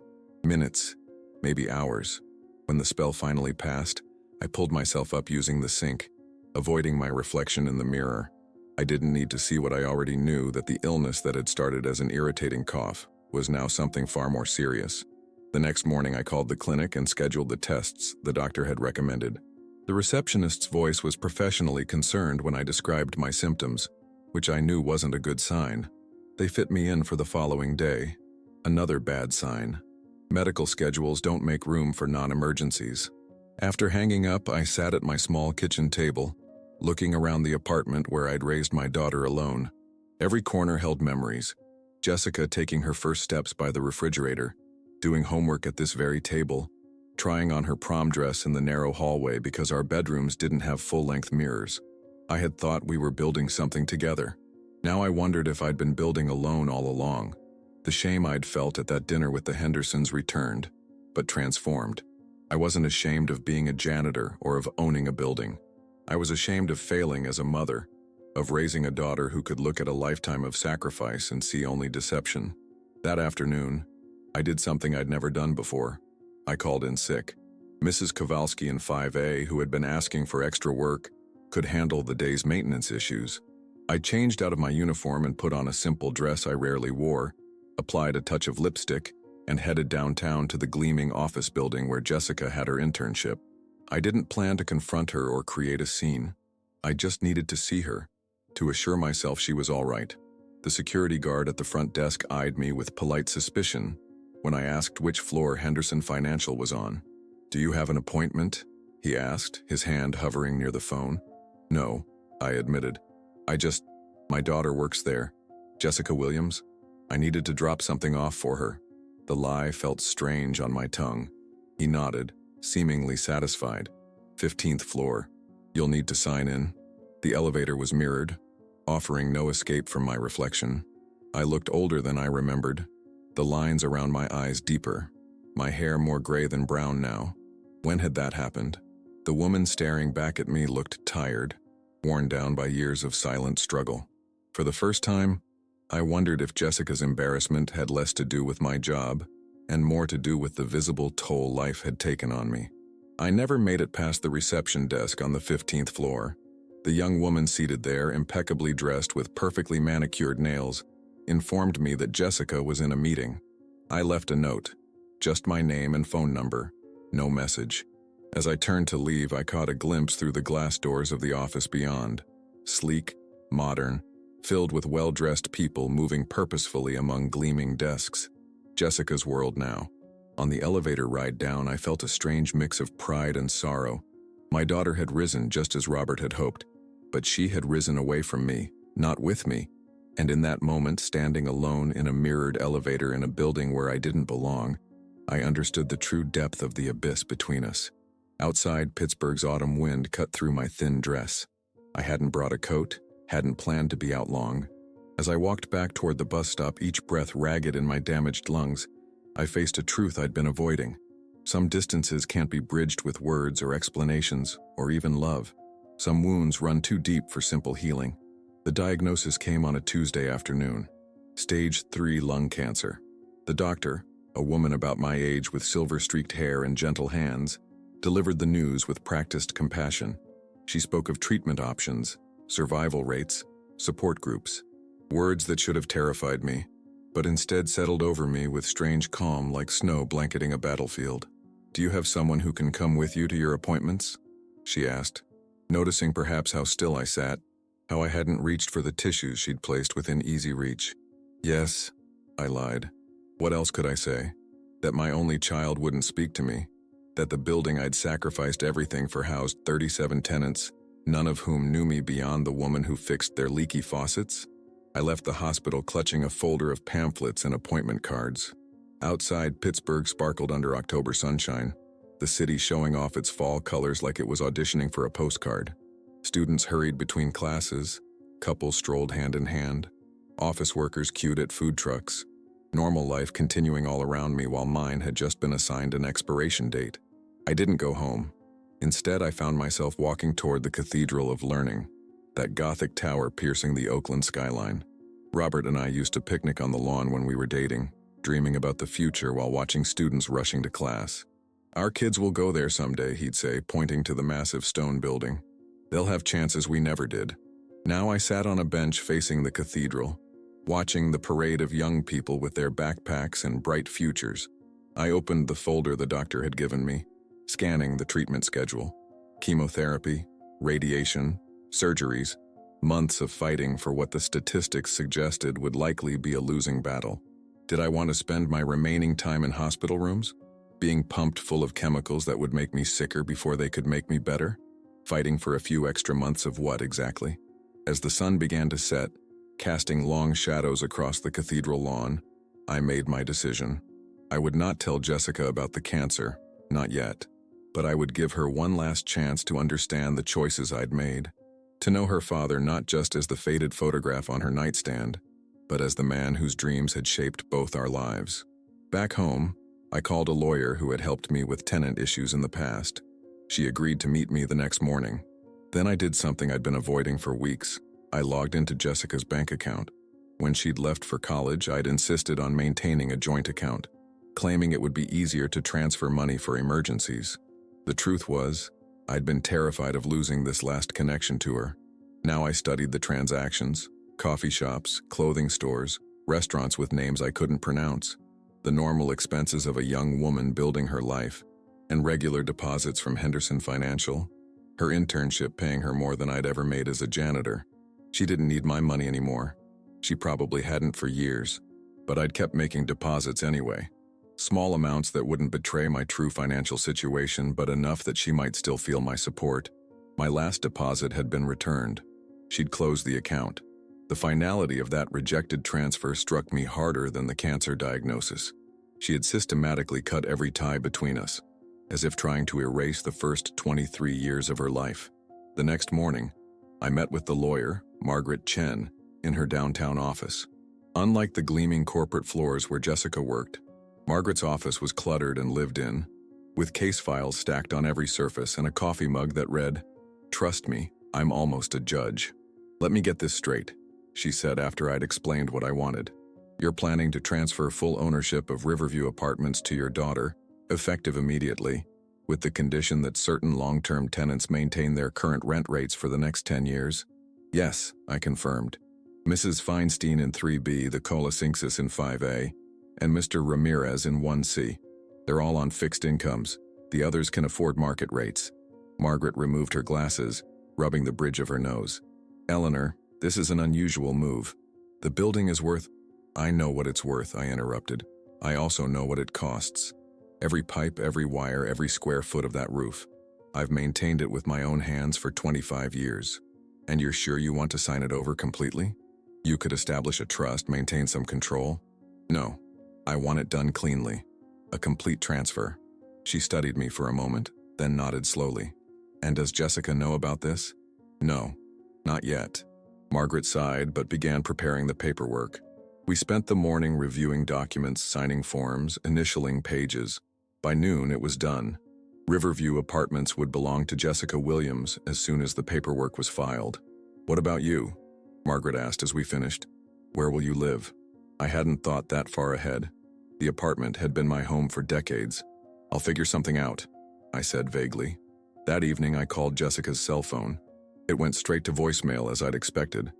Minutes, maybe hours. When the spell finally passed, I pulled myself up using the sink, avoiding my reflection in the mirror. I didn't need to see what I already knew, that the illness that had started as an irritating cough was now something far more serious. The next morning I called the clinic and scheduled the tests the doctor had recommended. The receptionist's voice was professionally concerned when I described my symptoms, which I knew wasn't a good sign. They fit me in for the following day. Another bad sign. Medical schedules don't make room for non-emergencies. After hanging up, I sat at my small kitchen table, looking around the apartment where I'd raised my daughter alone. Every corner held memories. Jessica taking her first steps by the refrigerator, doing homework at this very table, trying on her prom dress in the narrow hallway because our bedrooms didn't have full-length mirrors. I had thought we were building something together. Now I wondered if I'd been building alone all along. The shame I'd felt at that dinner with the Hendersons returned, but transformed. I wasn't ashamed of being a janitor or of owning a building. I was ashamed of failing as a mother, of raising a daughter who could look at a lifetime of sacrifice and see only deception. That afternoon, I did something I'd never done before. I called in sick. Mrs. Kowalski in 5A, who had been asking for extra work, could handle the day's maintenance issues. I changed out of my uniform and put on a simple dress I rarely wore, applied a touch of lipstick, and headed downtown to the gleaming office building where Jessica had her internship. I didn't plan to confront her or create a scene. I just needed to see her, to assure myself she was all right. The security guard at the front desk eyed me with polite suspicion when I asked which floor Henderson Financial was on. "Do you have an appointment?" he asked, his hand hovering near the phone. "No," I admitted. My daughter works there. Jessica Williams. I needed to drop something off for her." The lie felt strange on my tongue. He nodded, seemingly satisfied. "15th floor. You'll need to sign in." The elevator was mirrored, offering no escape from my reflection. I looked older than I remembered, the lines around my eyes deeper, my hair more gray than brown now. When had that happened? The woman staring back at me looked tired, worn down by years of silent struggle. For the first time, I wondered if Jessica's embarrassment had less to do with my job and more to do with the visible toll life had taken on me. I never made it past the reception desk on the 15th floor. The young woman seated there, impeccably dressed with perfectly manicured nails, informed me that Jessica was in a meeting. I left a note, just my name and phone number, no message. As I turned to leave, I caught a glimpse through the glass doors of the office beyond. Sleek, modern, filled with well-dressed people moving purposefully among gleaming desks. Jessica's world now. On the elevator ride down, I felt a strange mix of pride and sorrow. My daughter had risen just as Robert had hoped, but she had risen away from me, not with me. And in that moment, standing alone in a mirrored elevator in a building where I didn't belong, I understood the true depth of the abyss between us. Outside, Pittsburgh's autumn wind cut through my thin dress. I hadn't brought a coat, hadn't planned to be out long. As I walked back toward the bus stop, each breath ragged in my damaged lungs, I faced a truth I'd been avoiding. Some distances can't be bridged with words or explanations, or even love. Some wounds run too deep for simple healing. The diagnosis came on a Tuesday afternoon. Stage 3 lung cancer. The doctor, a woman about my age with silver-streaked hair and gentle hands, delivered the news with practiced compassion. She spoke of treatment options, survival rates, support groups. Words that should have terrified me, but instead settled over me with strange calm like snow blanketing a battlefield. "Do you have someone who can come with you to your appointments?" she asked, noticing perhaps how still I sat, how I hadn't reached for the tissues she'd placed within easy reach. "Yes," I lied. What else could I say? That my only child wouldn't speak to me, that the building I'd sacrificed everything for housed 37 tenants, none of whom knew me beyond the woman who fixed their leaky faucets? I left the hospital clutching a folder of pamphlets and appointment cards. Outside, Pittsburgh sparkled under October sunshine, the city showing off its fall colors like it was auditioning for a postcard. Students hurried between classes, couples strolled hand in hand, office workers queued at food trucks, normal life continuing all around me while mine had just been assigned an expiration date. I didn't go home. Instead, I found myself walking toward the Cathedral of Learning, that Gothic tower piercing the Oakland skyline. Robert and I used to picnic on the lawn when we were dating, dreaming about the future while watching students rushing to class. "Our kids will go there someday," he'd say, pointing to the massive stone building. "They'll have chances we never did." Now I sat on a bench facing the cathedral, watching the parade of young people with their backpacks and bright futures. I opened the folder the doctor had given me, scanning the treatment schedule. Chemotherapy, radiation, surgeries, months of fighting for what the statistics suggested would likely be a losing battle. Did I want to spend my remaining time in hospital rooms, being pumped full of chemicals that would make me sicker before they could make me better? Fighting for a few extra months of what exactly? As the sun began to set, casting long shadows across the cathedral lawn, I made my decision. I would not tell Jessica about the cancer, not yet, but I would give her one last chance to understand the choices I'd made, to know her father not just as the faded photograph on her nightstand, but as the man whose dreams had shaped both our lives. Back home, I called a lawyer who had helped me with tenant issues in the past. She agreed to meet me the next morning. Then I did something I'd been avoiding for weeks. I logged into Jessica's bank account. When she'd left for college, I'd insisted on maintaining a joint account, claiming it would be easier to transfer money for emergencies. The truth was, I'd been terrified of losing this last connection to her. Now I studied the transactions, coffee shops, clothing stores, restaurants with names I couldn't pronounce, the normal expenses of a young woman building her life, and regular deposits from Henderson Financial, her internship paying her more than I'd ever made as a janitor. She didn't need my money anymore. She probably hadn't for years, but I'd kept making deposits anyway. Small amounts that wouldn't betray my true financial situation, but enough that she might still feel my support. My last deposit had been returned. She'd closed the account. The finality of that rejected transfer struck me harder than the cancer diagnosis. She had systematically cut every tie between us, as if trying to erase the first 23 years of her life. The next morning, I met with the lawyer, Margaret Chen, in her downtown office. Unlike the gleaming corporate floors where Jessica worked, Margaret's office was cluttered and lived in, with case files stacked on every surface and a coffee mug that read, "Trust me, I'm almost a judge." "Let me get this straight," she said after I'd explained what I wanted. "You're planning to transfer full ownership of Riverview Apartments to your daughter, effective immediately. with the condition that certain long-term tenants maintain their current rent rates for the next 10 years? Yes, I confirmed. Mrs. Feinstein in 3B, the Colasinxis in 5A, and Mr. Ramirez in 1C. They're all on fixed incomes. The others can afford market rates. Margaret removed her glasses, rubbing the bridge of her nose. Eleanor, this is an unusual move. The building is worth— I know what it's worth, I interrupted. I also know what it costs. Every pipe, every wire, every square foot of that roof. I've maintained it with my own hands for 25 years. And you're sure you want to sign it over completely? You could establish a trust, maintain some control? No. I want it done cleanly. A complete transfer. She studied me for a moment, then nodded slowly. And does Jessica know about this? No. Not yet. Margaret sighed but began preparing the paperwork. We spent the morning reviewing documents, signing forms, initialing pages. By noon, it was done. Riverview Apartments would belong to Jessica Williams as soon as the paperwork was filed. What about you? Margaret asked as we finished. Where will you live? I hadn't thought that far ahead. The apartment had been my home for decades. I'll figure something out, I said vaguely. That evening, I called Jessica's cell phone. It went straight to voicemail as I'd expected.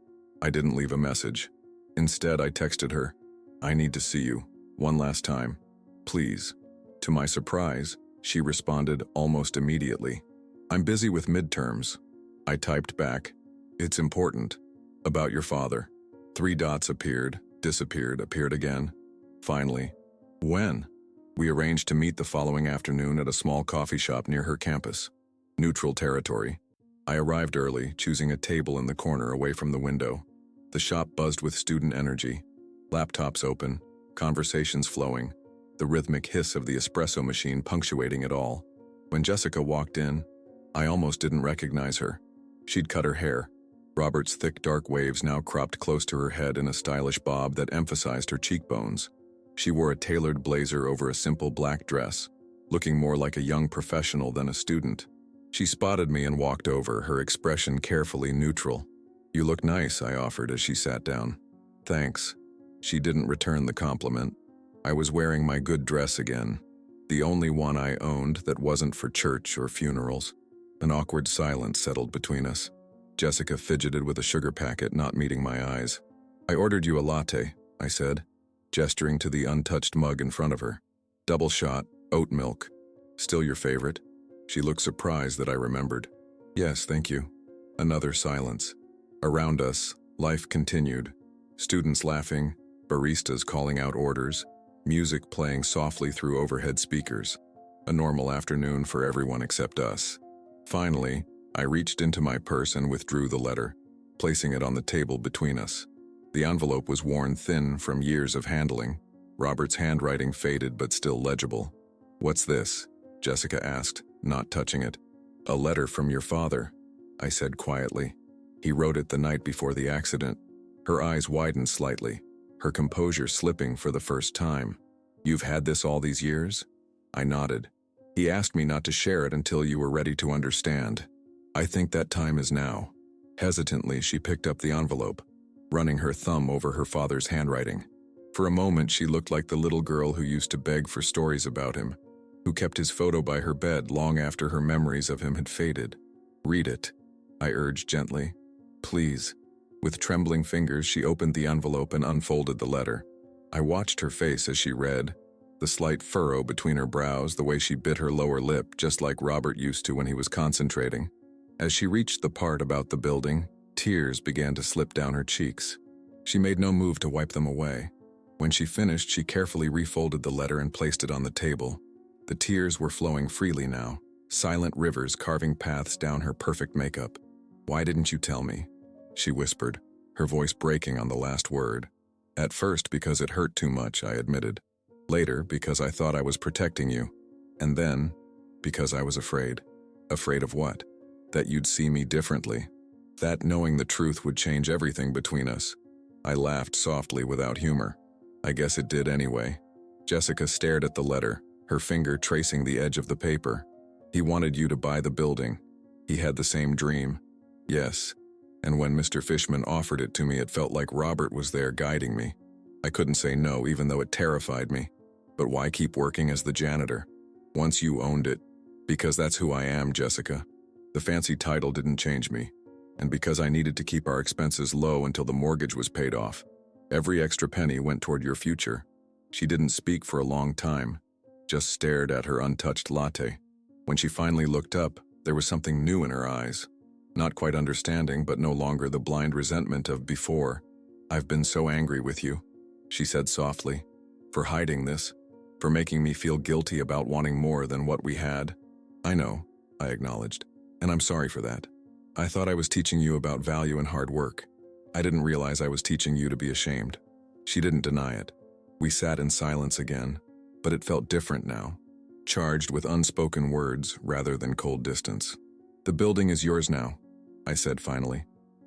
I didn't leave a message. Instead, I texted her, I need to see you, one last time. Please. To my surprise, she responded almost immediately. I'm busy with midterms. I typed back, it's important. About your father. 3 dots appeared, disappeared, appeared again. Finally, when? We arranged to meet the following afternoon at a small coffee shop near her campus. Neutral territory. I arrived early, choosing a table in the corner away from the window. The shop buzzed with student energy. Laptops open, conversations flowing, the rhythmic hiss of the espresso machine punctuating it all. When Jessica walked in, I almost didn't recognize her. She'd cut her hair. Robert's thick dark waves now cropped close to her head in a stylish bob that emphasized her cheekbones. She wore a tailored blazer over a simple black dress, looking more like a young professional than a student. She spotted me and walked over, her expression carefully neutral. You look nice, I offered as she sat down. Thanks. She didn't return the compliment. I was wearing my good dress again, the only one I owned that wasn't for church or funerals. An awkward silence settled between us. Jessica fidgeted with a sugar packet, not meeting my eyes. I ordered you a latte, I said, gesturing to the untouched mug in front of her. Double shot, oat milk. Still your favorite? She looked surprised that I remembered. Yes, thank you. Another silence. Around us, life continued. Students laughing, baristas calling out orders, music playing softly through overhead speakers. A normal afternoon for everyone except us. Finally, I reached into my purse and withdrew the letter, placing it on the table between us. The envelope was worn thin from years of handling. Robert's handwriting faded but still legible. What's this? Jessica asked, not touching it. A letter from your father, I said quietly. He wrote it the night before the accident. Her eyes widened slightly, her composure slipping for the first time. You've had this all these years? I nodded. He asked me not to share it until you were ready to understand. I think that time is now. Hesitantly, she picked up the envelope, running her thumb over her father's handwriting. For a moment, she looked like the little girl who used to beg for stories about him, who kept his photo by her bed long after her memories of him had faded. Read it, I urged gently. Please. With trembling fingers, she opened the envelope and unfolded the letter. I watched her face as she read, the slight furrow between her brows, the way she bit her lower lip, just like Robert used to when he was concentrating. As she reached the part about the building, tears began to slip down her cheeks. She made no move to wipe them away. When she finished, she carefully refolded the letter and placed it on the table. The tears were flowing freely now, silent rivers carving paths down her perfect makeup. Why didn't you tell me? She whispered, her voice breaking on the last word. At first, because it hurt too much, I admitted. Later, because I thought I was protecting you. And then, because I was afraid. Afraid of what? That you'd see me differently. That knowing the truth would change everything between us. I laughed softly without humor. I guess it did anyway. Jessica stared at the letter, her finger tracing the edge of the paper. He wanted you to buy the building. He had the same dream. Yes. And when Mr. Fishman offered it to me, it felt like Robert was there guiding me. I couldn't say no, even though it terrified me. But why keep working as the janitor? Once you owned it, Because that's who I am, Jessica. The fancy title didn't change me. And because I needed to keep our expenses low until the mortgage was paid off, every extra penny went toward your future. She didn't speak for a long time, just stared at her untouched latte. When she finally looked up, there was something new in her eyes. Not quite understanding, but no longer the blind resentment of before. "I've been so angry with you," she said softly, "for hiding this, for making me feel guilty about wanting more than what we had." "I know," I acknowledged, "and I'm sorry for that. I thought I was teaching you about value and hard work. I didn't realize I was teaching you to be ashamed." She didn't deny it. We sat in silence again, but it felt different now, charged with unspoken words rather than cold distance. "The building is yours now," I said finally.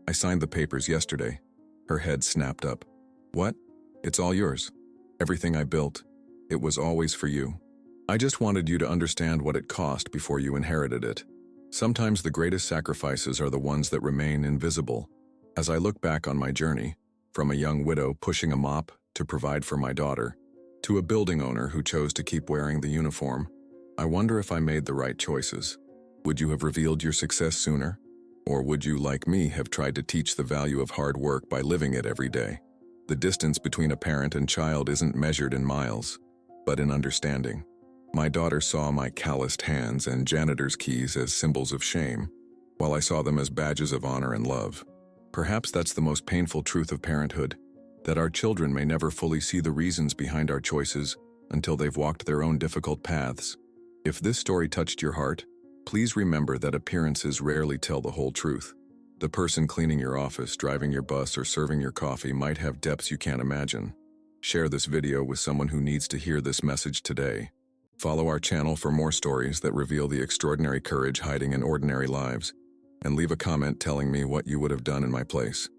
"I signed the papers yesterday." Her head snapped up. "What? It's all yours. Everything I built. It was always for you. I just wanted you to understand what it cost before you inherited it." Sometimes the greatest sacrifices are the ones that remain invisible. As I look back on my journey, from a young widow pushing a mop to provide for my daughter, to a building owner who chose to keep wearing the uniform, I wonder if I made the right choices. Would you have revealed your success sooner? Or would you, like me, have tried to teach the value of hard work by living it every day? The distance between a parent and child isn't measured in miles, but in understanding. My daughter saw my calloused hands and janitor's keys as symbols of shame, while I saw them as badges of honor and love. Perhaps that's the most painful truth of parenthood, that our children may never fully see the reasons behind our choices until they've walked their own difficult paths. If this story touched your heart, please remember that appearances rarely tell the whole truth. The person cleaning your office, driving your bus, or serving your coffee might have depths you can't imagine. Share this video with someone who needs to hear this message today. Follow our channel for more stories that reveal the extraordinary courage hiding in ordinary lives, and leave a comment telling me what you would have done in my place.